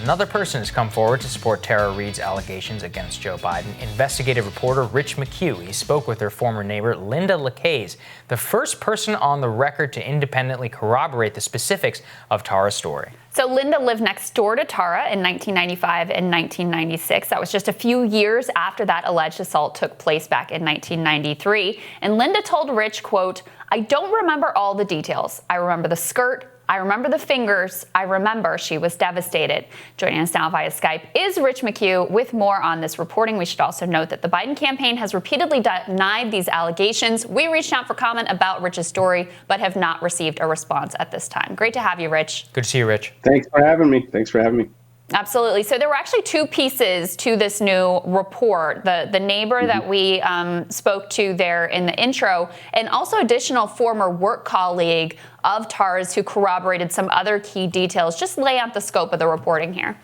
Another person has come forward to support Tara Reade's allegations against Joe Biden. Investigative reporter Rich McHugh. He spoke with her former neighbor, Linda LaCaze, the first person on the record to independently corroborate the specifics of Tara's story. So Linda lived next door to Tara in 1995 and 1996. That was just a few years after that alleged assault took place back in 1993. And Linda told Rich, quote, "I don't remember all the details. I remember the skirt. I remember the fingers. I remember she was devastated." Joining us now via Skype is Rich McHugh with more on this reporting. We should also note that the Biden campaign has repeatedly denied these allegations. We reached out for comment about Rich's story, but have not received a response at this time. Great to have you, Rich. Good to see you, Rich. Thanks for having me. Absolutely. So there were actually two pieces to this new report. The neighbor that we spoke to there in the intro, and also additional former work colleague of Tara's who corroborated some other key details. Just lay out the scope of the reporting here.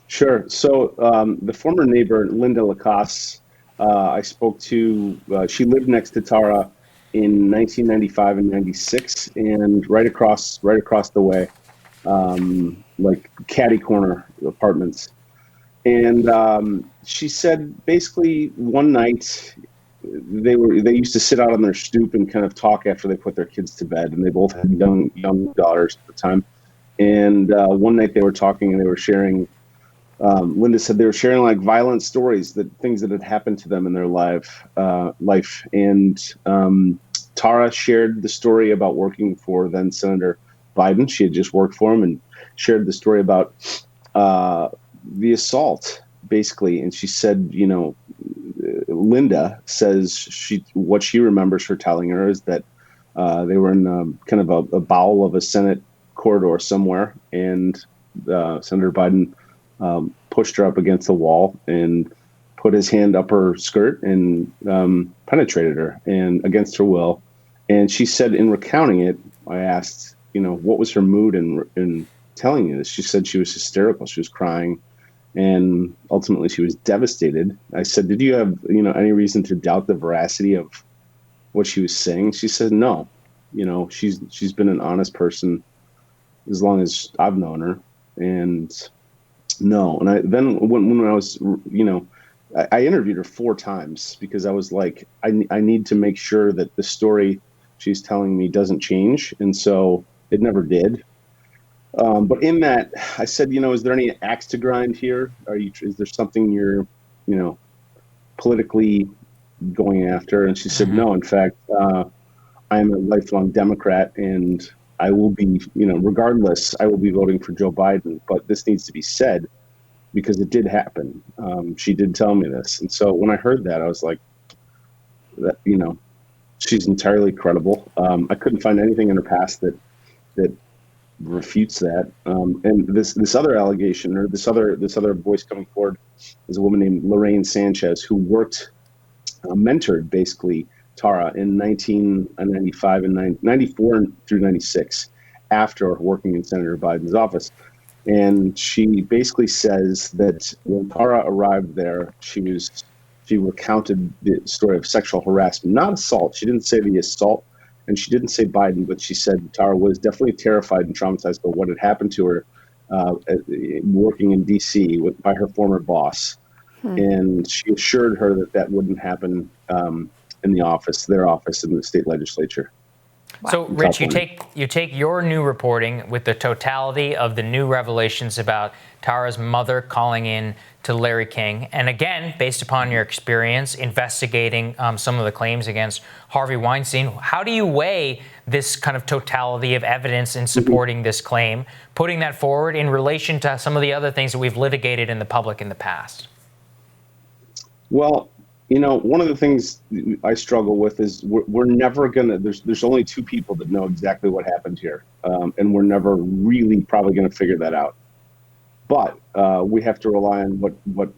Sure. So the former neighbor, Linda LaCaze, I spoke to, she lived next to Tara in 1995 and 96, and right across the way. Like catty corner apartments. And she said basically one night they used to sit out on their stoop and kind of talk after they put their kids to bed, and they both had young daughters at the time. And one night they were talking and they were sharing, Linda said they were sharing like violent stories, things that had happened to them in their life. And Tara shared the story about working for then Senator Biden. She had just worked for him and shared the story about the assault, basically. And she said, Linda says what she remembers her telling her is that they were in kind of a bowel of a Senate corridor somewhere, and Senator Biden pushed her up against the wall and put his hand up her skirt and penetrated her, and against her will. And she said, in recounting it, I asked, what was her mood in telling you this? She said she was hysterical. She was crying, and ultimately she was devastated. I said, did you have, any reason to doubt the veracity of what she was saying? She said, no. She's been an honest person as long as I've known her, and no. And then when I was, I interviewed her 4 times because I was like, I need to make sure that the story she's telling me doesn't change. And so it never did. But in that, I said, is there any axe to grind here? Is there something you're, politically going after? And she said, no, in fact, I'm a lifelong Democrat, and I will be, regardless, I will be voting for Joe Biden. But this needs to be said because it did happen. She did tell me this. And so when I heard that, I was like, that, she's entirely credible. I couldn't find anything in her past that refutes that. And this other allegation, or this other voice coming forward, is a woman named Lorraine Sanchez, who mentored basically Tara in 1995 and 94 through 96 after working in Senator Biden's office. And she basically says that when Tara arrived there, she recounted the story of sexual harassment, not assault. She didn't say the assault, and she didn't say Biden, but she said Tara was definitely terrified and traumatized by what had happened to her working in D.C. by her former boss. And she assured her that wouldn't happen in their office in the state legislature. Wow. So, Rich, you take your new reporting with the totality of the new revelations about Tara's mother calling in to Larry King, and again, based upon your experience investigating some of the claims against Harvey Weinstein, how do you weigh this kind of totality of evidence in supporting this claim, putting that forward in relation to some of the other things that we've litigated in the public in the past? Well, one of the things I struggle with is we're never gonna. There's only 2 people that know exactly what happened here, and we're never really probably gonna figure that out. But we have to rely on what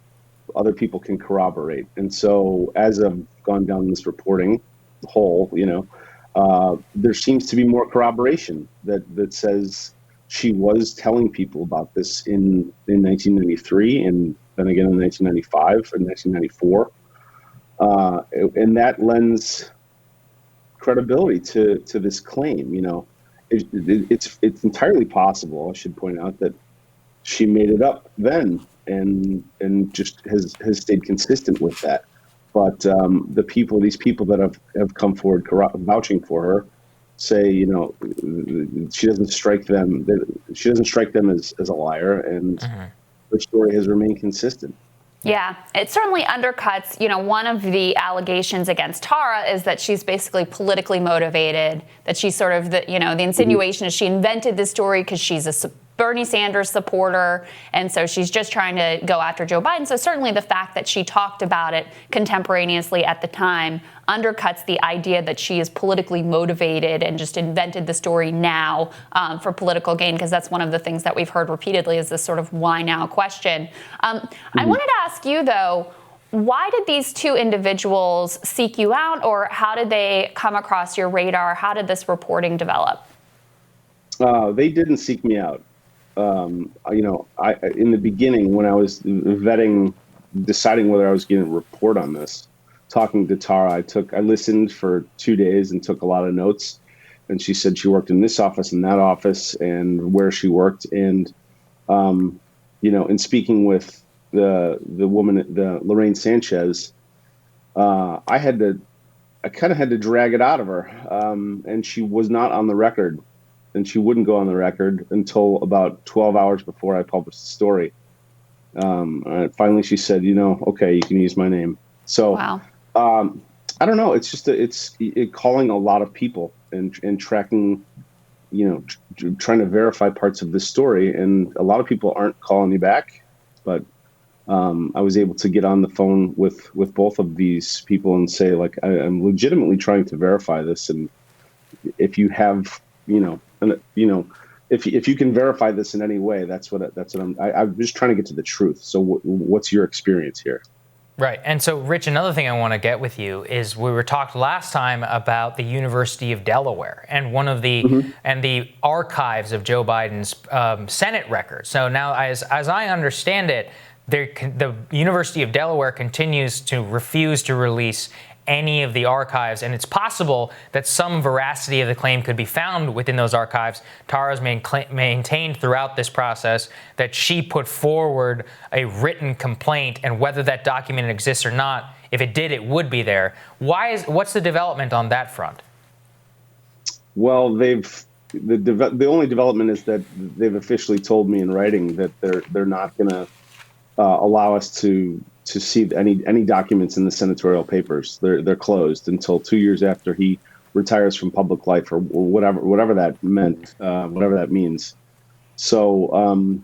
other people can corroborate. And so, as I've gone down this reporting hole, there seems to be more corroboration that says she was telling people about this in 1993, and then again in 1995 and 1994. And that lends credibility to this claim. It's entirely possible, I should point out, that she made it up then, and just has stayed consistent with that. But these people that have come forward vouching for her say, she doesn't strike them as a liar, and her story has remained consistent. Yeah, it certainly undercuts, one of the allegations against Tara is that she's basically politically motivated, that she's sort of, the insinuation is she invented this story because she's a Bernie Sanders supporter, and so she's just trying to go after Joe Biden. So certainly the fact that she talked about it contemporaneously at the time undercuts the idea that she is politically motivated and just invented the story now for political gain, because that's one of the things that we've heard repeatedly is this sort of why now question. I wanted to ask you, though, why did these two individuals seek you out, or how did they come across your radar? How did this reporting develop? They didn't seek me out. In the beginning, when I was deciding whether I was going to report on this, talking to Tara, I listened for 2 days and took a lot of notes. And she said she worked in this office and that office and where she worked. And, in speaking with the woman, the Lorraine Sanchez, I kind of had to drag it out of her. And she was not on the record. And she wouldn't go on the record until about 12 hours before I published the story. Finally, she said, okay, you can use my name. So, wow. I don't know. It's just calling a lot of people and tracking, trying to verify parts of this story. And a lot of people aren't calling me back. But I was able to get on the phone with both of these people and say, like, I'm legitimately trying to verify this. And if you have, if you can verify this in any way, that's what I'm just trying to get to the truth. So what's your experience here? Right. And so, Rich, another thing I want to get with you is we were talked last time about the University of Delaware and one of the and the archives of Joe Biden's Senate records. So now, as I understand it, the University of Delaware continues to refuse to release any of the archives, and it's possible that some veracity of the claim could be found within those archives. Tara's maintained throughout this process that she put forward a written complaint, and whether that document exists or not, if it did, it would be there. What's the development on that front? Well, the only development is that they've officially told me in writing that they're not going to allow us to see any documents in the senatorial papers. They're closed until 2 years after he retires from public life, or whatever that meant, whatever that means. So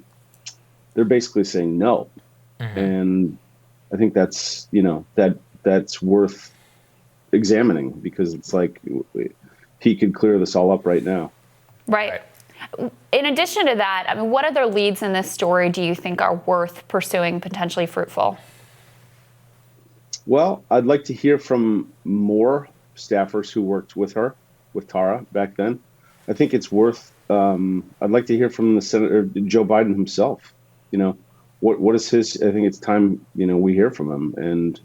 they're basically saying no, and I think that's that's worth examining, because it's like he could clear this all up right now. Right. In addition to that, I mean, what other leads in this story do you think are worth pursuing, potentially fruitful? Well, I'd like to hear from more staffers who worked with Tara back then. I think it's worth. I'd like to hear from the Senator Joe Biden himself. What is his? I think it's time we hear from him. And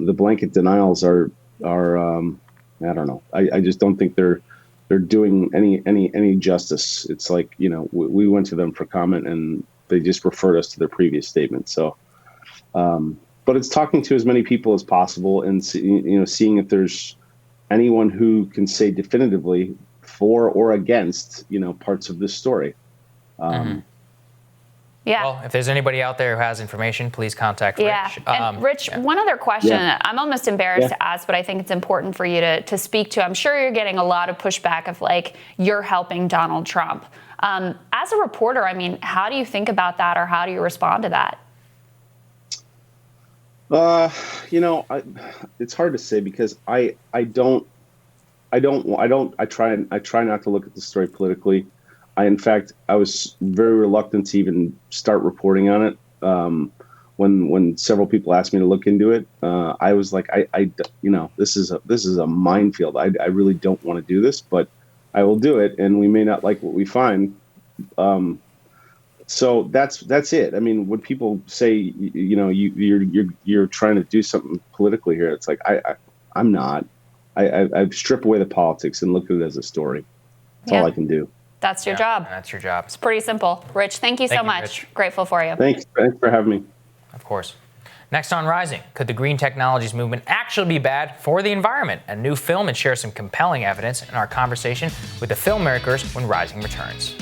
the blanket denials are I don't know. I just don't think they're doing any justice. It's like we went to them for comment and they just referred us to their previous statement. So. But it's talking to as many people as possible and seeing if there's anyone who can say definitively for or against parts of this story. Yeah. Well, if there's anybody out there who has information, please contact Rich. Yeah. And Rich, one other question. Yeah. I'm almost embarrassed to ask, but I think it's important for you to speak to. I'm sure you're getting a lot of pushback of like, you're helping Donald Trump. As a reporter, I mean, how do you think about that, or how do you respond to that? It's hard to say, because I try not to look at the story politically. In fact, I was very reluctant to even start reporting on it. When several people asked me to look into it, I was like, this is a minefield. I really don't want to do this, but I will do it, and we may not like what we find. So that's it. I mean, when people say, you're trying to do something politically here, it's like I'm not. I strip away the politics and look at it as a story. That's all I can do. That's your job. That's your job. It's pretty simple. Rich, thank you so much. Rich. Grateful for you. Thanks for having me. Of course. Next on Rising, could the green technologies movement actually be bad for the environment? A new film and share some compelling evidence in our conversation with the filmmakers when Rising returns.